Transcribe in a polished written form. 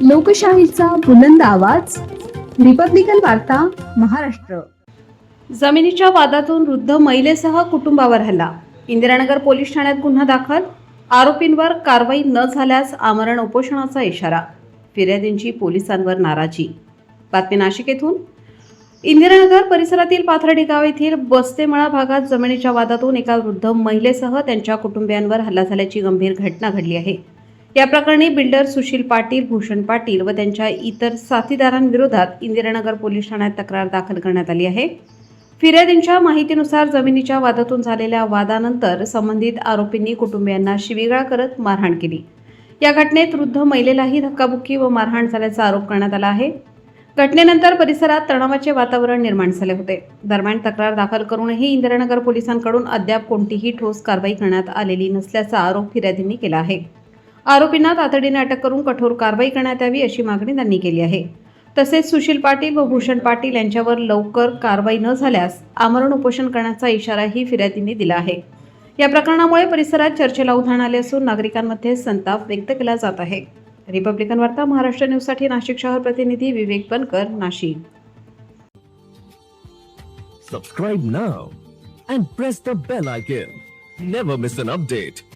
लोकशाहीचा बुलंद आवाज, रिपब्लिकन वार्ता, महाराष्ट्र. जमिनीच्या वादातून वृद्ध महिलेसह कुटुंबावर हल्ला. इंदिरानगर पोलीस ठाण्यात गुन्हा दाखल. आरोपींवर कारवाई न झाल्यास आमरण उपोषणाचा इशारा. फिर्यादींची पोलिसांवर नाराजी. बातमी नाशिक येथून. इंदिरानगर परिसरातील पाथर्डी गाव येथील बस्तेमळा भागात जमिनीच्या वादातून एका वृद्ध महिलेसह त्यांच्या कुटुंबियांवर हल्ला झाल्याची गंभीर घटना घडली आहे. या प्रकरणी बिल्डर सुशील पाटील, भूषण पाटील व त्यांच्या इतर साथीदारांविरोधात इंदिरानगर पोलीस ठाण्यात तक्रार दाखल करण्यात आली आहे. फिर्यादींच्या माहितीनुसार जमिनीच्या वादातून झालेल्या वादानंतर संबंधित आरोपींनी कुटुंबियांना शिवीगाळ करत मारहाण केली. या घटनेत वृद्ध महिलेलाही धक्काबुक्की व मारहाण झाल्याचा आरोप करण्यात आला आहे. घटनेनंतर परिसरात तणावाचे वातावरण निर्माण झाले होते. दरम्यान तक्रार दाखल करूनही इंदिरानगर पोलिसांकडून अद्याप कोणतीही ठोस कारवाई करण्यात आलेली नसल्याचा आरोप फिर्यादींनी केला आहे. आरोपींना तातडीने अटक करून कठोर कारवाई करण्यात यावी अशी मागणी त्यांनी केली आहे. तसेच सुशील पाटील व भूषण पाटील यांच्यावर लवकर कारवाई न झाल्यास आमरण उपोषण करण्याचा इशाराही फिर्यादींनी दिला आहे. या प्रकरणामुळे परिसरात चर्चेला उधाण आले असून नागरिकांमध्ये संताप व्यक्त केला जात आहे. रिपब्लिकन वार्ता, महाराष्ट्र न्यूजसाठी नाशिक शहर प्रतिनिधी विवेक बनकर, Nashik. Subscribe now and press the bell icon. Never miss an update.